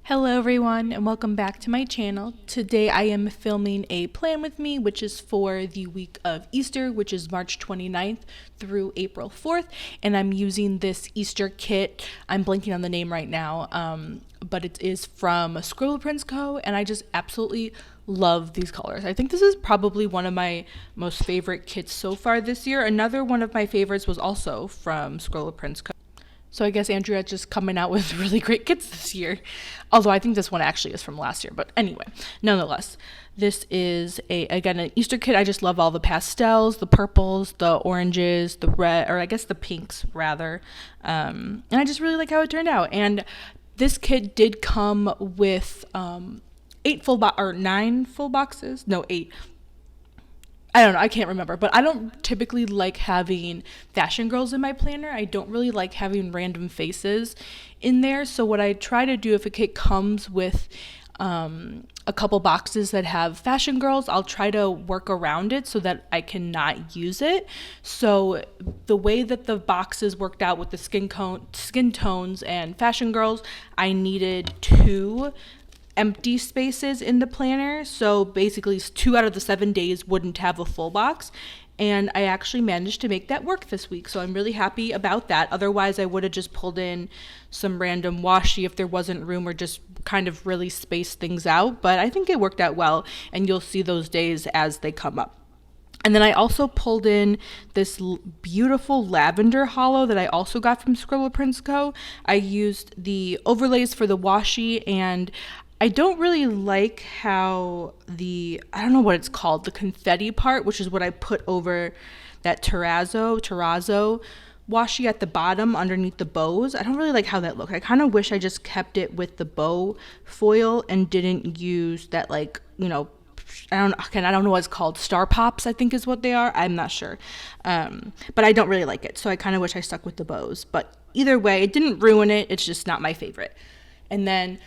Hello everyone and welcome back to my channel. Today I am filming a plan with me which is for the week of Easter, which is March 29th through April 4th, and I'm using this Easter kit. I'm blanking on the name right now, but it is from Scribble Prints Co, and I just absolutely love these colors. I think this is probably one of my most favorite kits so far this year. Another one of my favorites was also from Scribble Prints Co. So I guess Andrea just coming out with really great kits this year. Although I think this one actually is from last year. But anyway, nonetheless, this is again an Easter kit. I just love all the pastels, the purples, the oranges, the red, or I guess the pinks rather. And I just really like how it turned out. And this kit did come with 8 I don't know, I can't remember, but I don't typically like having fashion girls in my planner. I don't really like having random faces in there. So what I try to do, if a kit comes with a couple boxes that have fashion girls, I'll try to work around it so that I cannot use it. So the way that the boxes worked out with the skin tones and fashion girls, I needed 2 empty spaces in the planner, so basically 2 out of the 7 days wouldn't have a full box, and I actually managed to make that work this week, so I'm really happy about that. Otherwise I would have just pulled in some random washi if there wasn't room, or just kind of really spaced things out, but I think it worked out well, and you'll see those days as they come up. And then I also pulled in this beautiful lavender hollow that I also got from Scribble Prints Co. I used the overlays for the washi, and I don't really like how I don't know what it's called, the confetti part, which is what I put over that terrazzo washi at the bottom underneath the bows. I don't really like how that looked. I kind of wish I just kept it with the bow foil and didn't use that, like, you know, I don't know what it's called. Star Pops, I think is what they are. I'm not sure. But I don't really like it. So I kind of wish I stuck with the bows. But either way, it didn't ruin it. It's just not my favorite. And then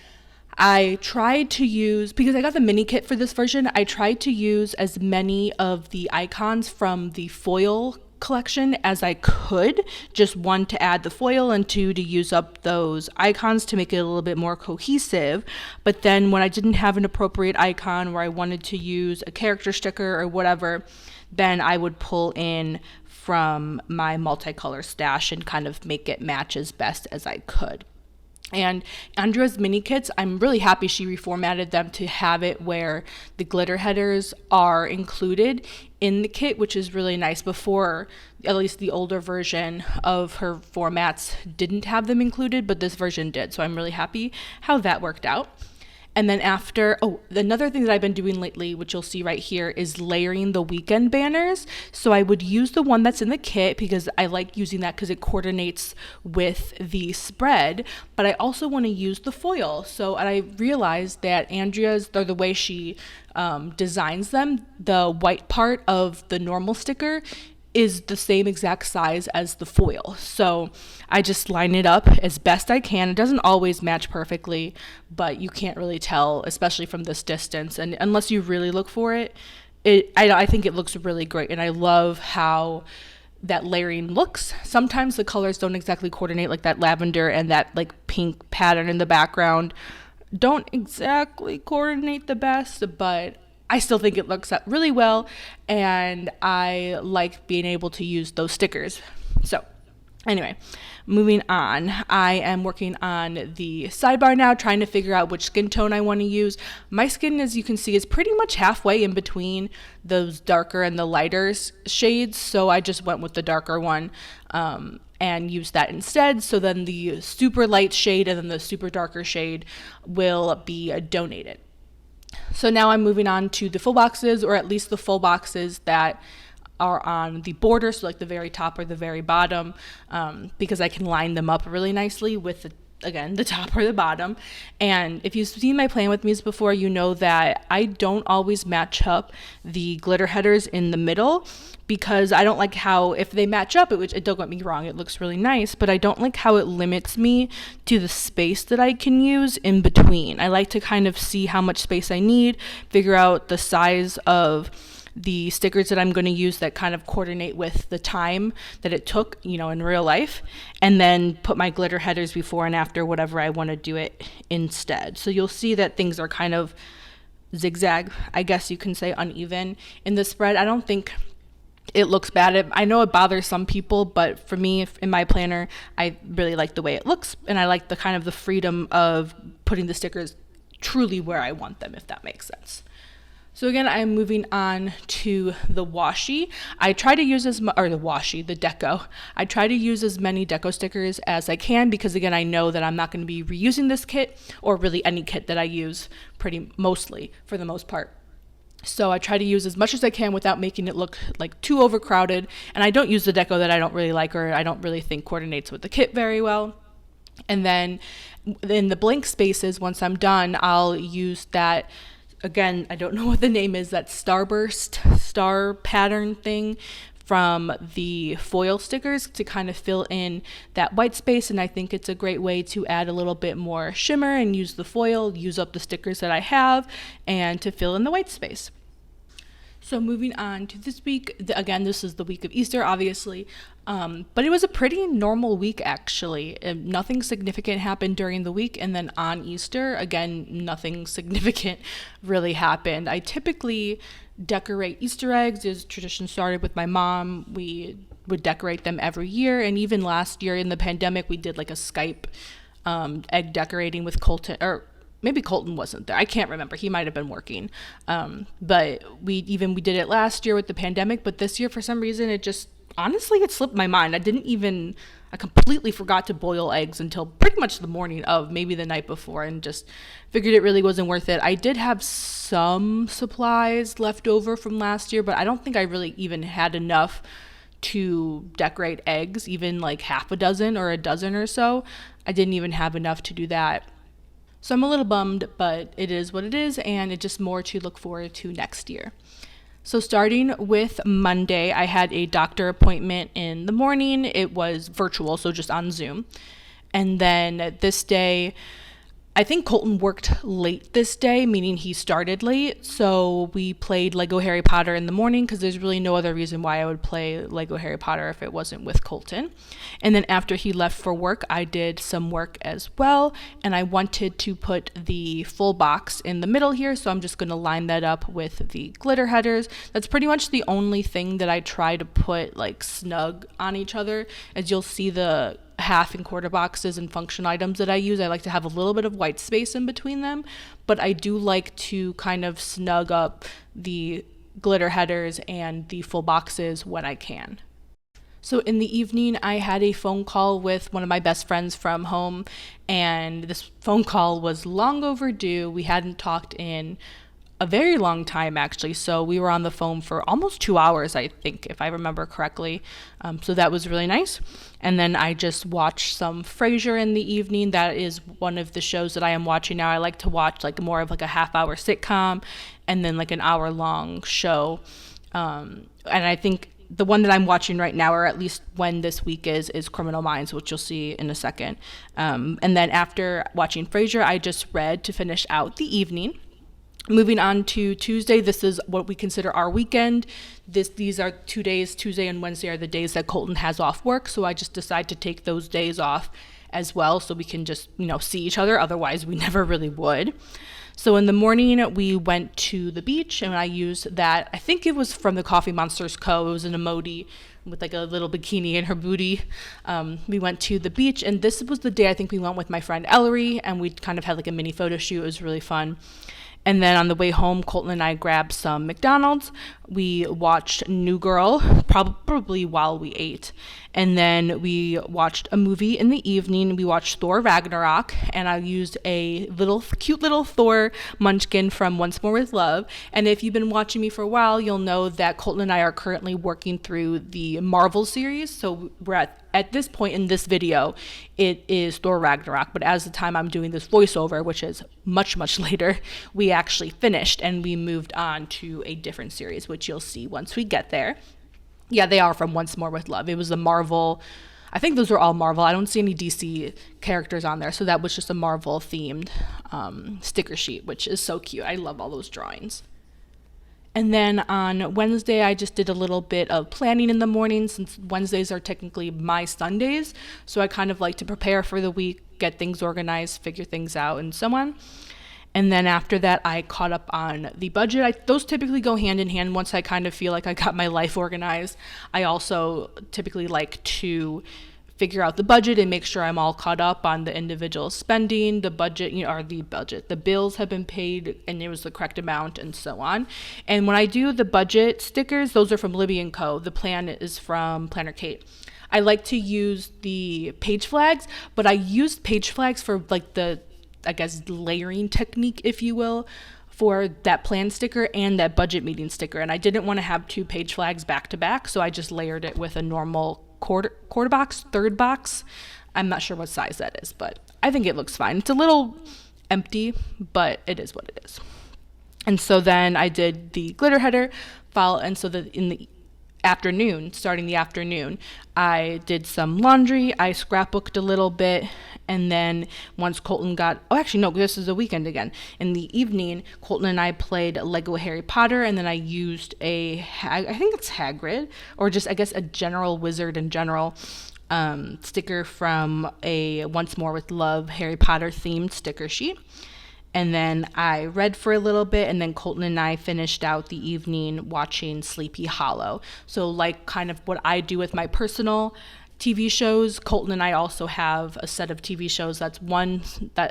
I tried to use, because I got the mini kit for this version, I tried to use as many of the icons from the foil collection as I could. Just 1, to add the foil, and 2, to use up those icons to make it a little bit more cohesive. But then when I didn't have an appropriate icon, where I wanted to use a character sticker or whatever, then I would pull in from my multicolor stash and kind of make it match as best as I could. And Andrea's mini kits, I'm really happy she reformatted them to have it where the glitter headers are included in the kit, which is really nice. Before, at least the older version of her formats didn't have them included, but this version did. So I'm really happy how that worked out. And then another thing that I've been doing lately, which you'll see right here, is layering the weekend banners. So I would use the one that's in the kit because I like using that because it coordinates with the spread, but I also want to use the foil. So I realized that the way she designs them, the white part of the normal sticker is the same exact size as the foil. So I just line it up as best I can. It doesn't always match perfectly, but you can't really tell, especially from this distance. And unless you really look for it, I think it looks really great. And I love how that layering looks. Sometimes the colors don't exactly coordinate, like that lavender and that like pink pattern in the background don't exactly coordinate the best, but I still think it looks really well, and I like being able to use those stickers. So anyway, moving on, I am working on the sidebar now, trying to figure out which skin tone I want to use. My skin, as you can see, is pretty much halfway in between those darker and the lighter shades, so I just went with the darker one and used that instead. So then the super light shade and then the super darker shade will be donated. So now I'm moving on to the full boxes, or at least the full boxes that are on the border, so like the very top or the very bottom, because I can line them up really nicely with the top or the bottom. And if you've seen my plan with me before, you know that I don't always match up the glitter headers in the middle, because I don't like how, if they match up, don't get me wrong, it looks really nice, but I don't like how it limits me to the space that I can use in between. I like to kind of see how much space I need, figure out the size of the stickers that I'm going to use that kind of coordinate with the time that it took, in real life, and then put my glitter headers before and after whatever I want to do it instead. So you'll see that things are kind of zigzag, I guess you can say, uneven in the spread. I don't think it looks bad. I know it bothers some people, but for me, in my planner, I really like the way it looks, and I like the kind of the freedom of putting the stickers truly where I want them, if that makes sense. So again, I'm moving on to the washi. I try to use the deco. I try to use as many deco stickers as I can, because again, I know that I'm not going to be reusing this kit, or really any kit that I use for the most part. So I try to use as much as I can without making it look like too overcrowded. And I don't use the deco that I don't really like, or I don't really think coordinates with the kit very well. And then in the blank spaces, once I'm done, I'll use that. Again, I don't know what the name is, that starburst, star pattern thing from the foil stickers to kind of fill in that white space. And I think it's a great way to add a little bit more shimmer and use the foil, use up the stickers that I have, and to fill in the white space. So moving on to this week, again, this is the week of Easter, obviously, but it was a pretty normal week, actually. Nothing significant happened during the week, and then on Easter, again, nothing significant really happened. I typically decorate Easter eggs. This tradition started with my mom. We would decorate them every year, and even last year in the pandemic, we did like a Skype egg decorating with Colton, or maybe Colton wasn't there. I can't remember. He might have been working. But we did it last year with the pandemic, but this year for some reason it slipped my mind. I completely forgot to boil eggs until pretty much the morning of, maybe the night before, and just figured it really wasn't worth it. I did have some supplies left over from last year, but I don't think I really even had enough to decorate eggs, even like half a dozen or a dozen or so. I didn't even have enough to do that. So I'm a little bummed, but it is what it is, and it's just more to look forward to next year. So starting with Monday, I had a doctor appointment in the morning. It was virtual, so just on Zoom. And then this day, I think Colton worked late this day, meaning he started late. So we played Lego Harry Potter in the morning, because there's really no other reason why I would play Lego Harry Potter if it wasn't with Colton. And then after he left for work, I did some work as well. And I wanted to put the full box in the middle here, so I'm just going to line that up with the glitter headers. That's pretty much the only thing that I try to put like snug on each other. As you'll see, the half and quarter boxes and function items that I use, I like to have a little bit of white space in between them, but I do like to kind of snug up the glitter headers and the full boxes when I can. So in the evening, I had a phone call with one of my best friends from home, and this phone call was long overdue. We hadn't talked in a very long time, actually. So we were on the phone for almost 2 hours, I think, if I remember correctly. So that was really nice. And then I just watched some Frasier in the evening. That is one of the shows that I am watching now. I like to watch like more of like a half-hour sitcom and then like an hour-long show. And I think the one that I'm watching right now, or at least when this week is Criminal Minds, which you'll see in a second. And then after watching Frasier, I just read to finish out the evening. Moving on to Tuesday, this is what we consider our weekend. These are 2 days, Tuesday and Wednesday are the days that Colton has off work, so I just decide to take those days off as well, so we can just, see each other. Otherwise, we never really would. So in the morning, we went to the beach, and I used that, I think it was from the Coffee Monsters Co. It was an emoji with like a little bikini in her booty. We went to the beach, and this was the day I think we went with my friend Ellery, and we kind of had like a mini photo shoot. It was really fun. And then on the way home, Colton and I grabbed some McDonald's. We watched New Girl, probably while we ate. And then we watched a movie in the evening. We watched Thor Ragnarok, and I used a cute little Thor munchkin from Once More With Love. And if you've been watching me for a while, you'll know that Colton and I are currently working through the Marvel series. So we're at this point in this video, it is Thor Ragnarok. But as the time I'm doing this voiceover, which is much, much later, we actually finished and we moved on to a different series, which you'll see once we get there. Yeah, they are from Once More With Love. It was a Marvel, I think those were all Marvel. I don't see any DC characters on there. So that was just a Marvel themed sticker sheet, which is so cute. I love all those drawings. And then on Wednesday, I just did a little bit of planning in the morning since Wednesdays are technically my Sundays. So I kind of like to prepare for the week, get things organized, figure things out, and so on. And then after that, I caught up on the budget. Those typically go hand in hand. Once I kind of feel like I got my life organized, I also typically like to figure out the budget and make sure I'm all caught up on the individual spending, the budget, the bills have been paid and it was the correct amount and so on. And when I do the budget stickers, those are from Libby & Co. The plan is from Planner Kate. I like to use the page flags, but I used page flags for like the, I guess, layering technique, if you will, for that plan sticker and that budget meeting sticker. And I didn't want to have 2 page flags back to back, so I just layered it with a normal quarter box, third box. I'm not sure what size that is, but I think it looks fine. It's a little empty, but it is what it is. And so then I did the glitter header file, and so that in the afternoon, starting the afternoon, I did some laundry, I scrapbooked a little bit, and then once Colton this is a weekend again. In the evening, Colton and I played Lego Harry Potter, and then I used I think it's Hagrid, or just, I guess, a general wizard in general, sticker from a Once More with Love Harry Potter themed sticker sheet. And then I read for a little bit, and then Colton and I finished out the evening watching Sleepy Hollow. So like kind of what I do with my personal TV shows, Colton and I also have a set of TV shows that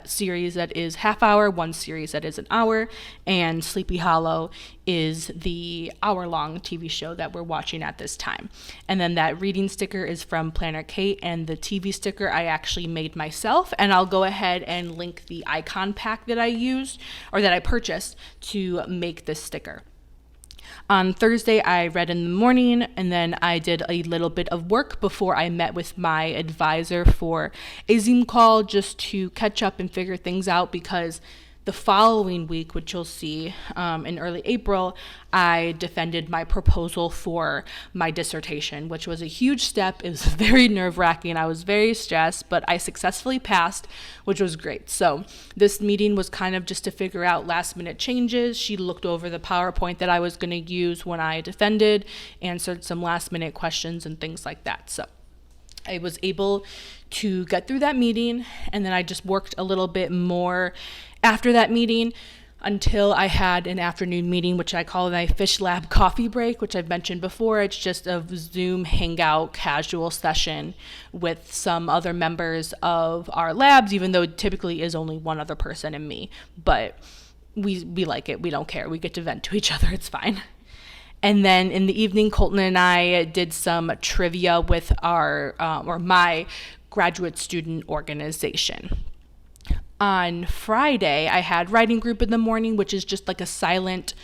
series that is half hour, one series that is an hour, and Sleepy Hollow is the hour-long TV show that we're watching at this time. And then that reading sticker is from Planner Kate, and the TV sticker I actually made myself, and I'll go ahead and link the icon pack that I used, or that I purchased to make this sticker. On Thursday, I read in the morning, and then I did a little bit of work before I met with my advisor for a Zoom call just to catch up and figure things out, because the following week, which you'll see in early April, I defended my proposal for my dissertation, which was a huge step. It was very nerve-wracking. I was very stressed, but I successfully passed, which was great. So this meeting was kind of just to figure out last-minute changes. She looked over the PowerPoint that I was going to use when I defended, answered some last-minute questions and things like that. So I was able to get through that meeting, and then I just worked a little bit more after that meeting until I had an afternoon meeting, which I call my Fish Lab coffee break, which I've mentioned before. It's just a Zoom hangout casual session with some other members of our labs, even though it typically is only one other person and me. But we like it. We don't care. We get to vent to each other. It's fine. And then in the evening, Colton and I did some trivia with my graduate student organization. On Friday, I had writing group in the morning, which is just like a silent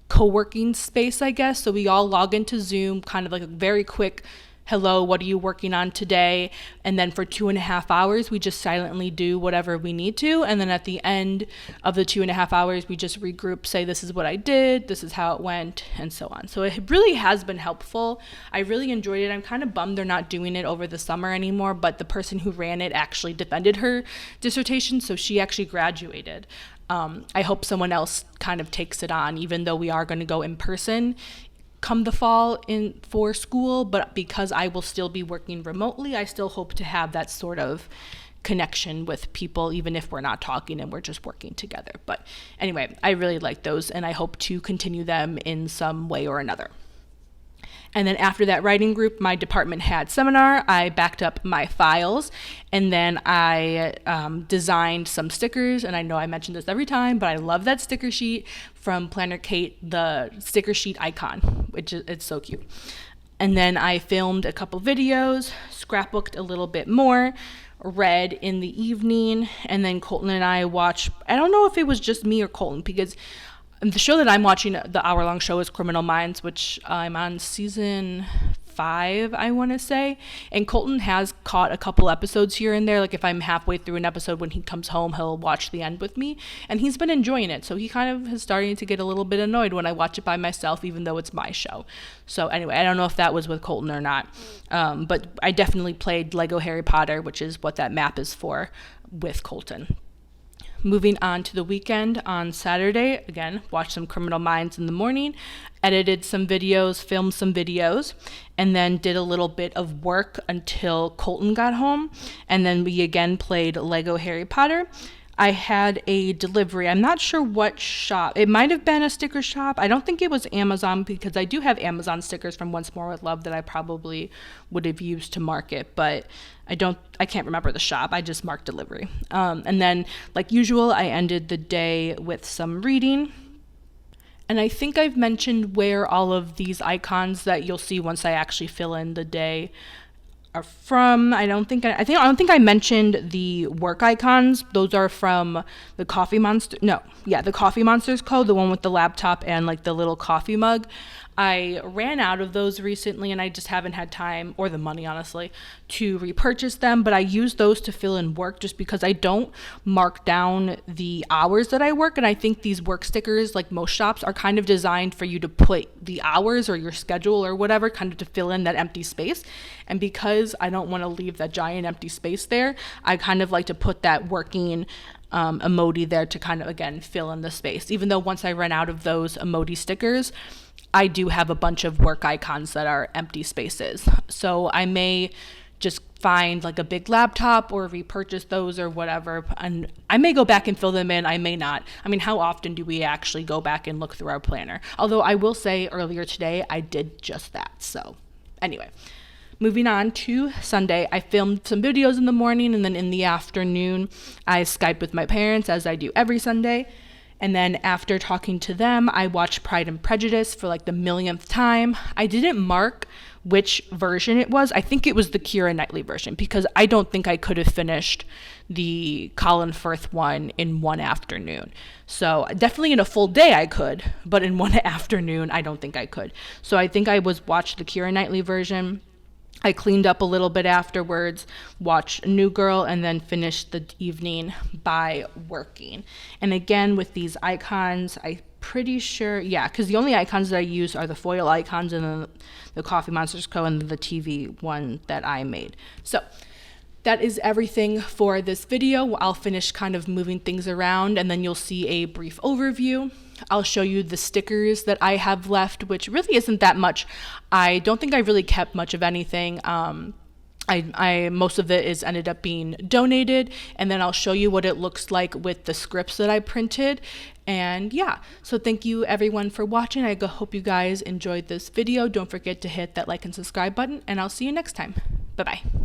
co-working space, I guess. So we all log into Zoom, kind of like a very quick, hello, what are you working on today? And then for 2.5 hours, we just silently do whatever we need to. And then at the end of the 2.5 hours, we just regroup, say, this is what I did, this is how it went, and so on. So it really has been helpful. I really enjoyed it. I'm kind of bummed they're not doing it over the summer anymore, but the person who ran it actually defended her dissertation, so she actually graduated. I hope someone else kind of takes it on, even though we are going to go in person come the fall in for school, but because I will still be working remotely, I still hope to have that sort of connection with people, even if we're not talking and we're just working together. But anyway, I really like those, and I hope to continue them in some way or another. And then after that writing group, my department had seminar. I backed up my files, and then I designed some stickers. And I know I mention this every time, but I love that sticker sheet from Planner Kate, the sticker sheet icon, it's so cute. And then I filmed a couple videos, scrapbooked a little bit more, read in the evening, and then Colton and I watched, I don't know if it was just me or Colton, because the show that I'm watching, the hour-long show, is Criminal Minds, which I'm on season 5, I want to say. And Colton has caught a couple episodes here and there. Like if I'm halfway through an episode, when he comes home, he'll watch the end with me. And he's been enjoying it. So he kind of is starting to get a little bit annoyed when I watch it by myself, even though it's my show. So anyway, I don't know if that was with Colton or not. But I definitely played Lego Harry Potter, which is what that map is for, with Colton. moving on to the weekend, on Saturday, again, watched some Criminal Minds in the morning, edited some videos, filmed some videos, and then did a little bit of work until Colton got home. And then we again played Lego Harry Potter. I had a delivery. I'm not sure what shop. It might have been a sticker shop. I don't think it was Amazon, because I do have Amazon stickers from Once More with Love that I probably would have used to mark it, but I can't remember the shop. I just marked delivery. And then, like usual, I ended the day with some reading. And I think I've mentioned where all of these icons that you'll see once I actually fill in the day are from. I don't think I mentioned the work icons. Those are from the Coffee Monsters Co, the one with the laptop and like the little coffee mug. I ran out of those recently and I just haven't had time, or the money honestly, to repurchase them, but I use those to fill in work just because I don't mark down the hours that I work, and I think these work stickers, like most shops, are kind of designed for you to put the hours or your schedule or whatever, kind of to fill in that empty space. And because I don't want to leave that giant empty space there, I kind of like to put that working emoji there to kind of, again, fill in the space. Even though once I run out of those emoji stickers, I do have a bunch of work icons that are empty spaces. So I may just find like a big laptop or repurchase those or whatever. And I may go back and fill them in. I may not. I mean, how often do we actually go back and look through our planner? Although I will say earlier today, I did just that. So anyway, moving on to Sunday, I filmed some videos in the morning, and then in the afternoon, I Skyped with my parents, as I do every Sunday. And then after talking to them, I watched Pride and Prejudice for like the millionth time. I didn't mark which version it was. I think it was the Keira Knightley version, because I don't think I could have finished the Colin Firth one in one afternoon. So definitely in a full day I could, but in one afternoon I don't think I could. So I think I watched the Keira Knightley version. I cleaned up a little bit afterwards, watched New Girl, and then finished the evening by working. And again, with these icons, I'm pretty sure, because the only icons that I use are the foil icons and then the Coffee Monsters Co. and the TV one that I made. So that is everything for this video. I'll finish kind of moving things around, and then you'll see a brief overview. I'll show you the stickers that I have left, which really isn't that much. I don't think I really kept much of anything. I most of it is ended up being donated, and then I'll show you what it looks like with the scripts that I printed. And yeah, so thank you everyone for watching. I hope you guys enjoyed this video. Don't forget to hit that like and subscribe button, and I'll see you next time. Bye bye.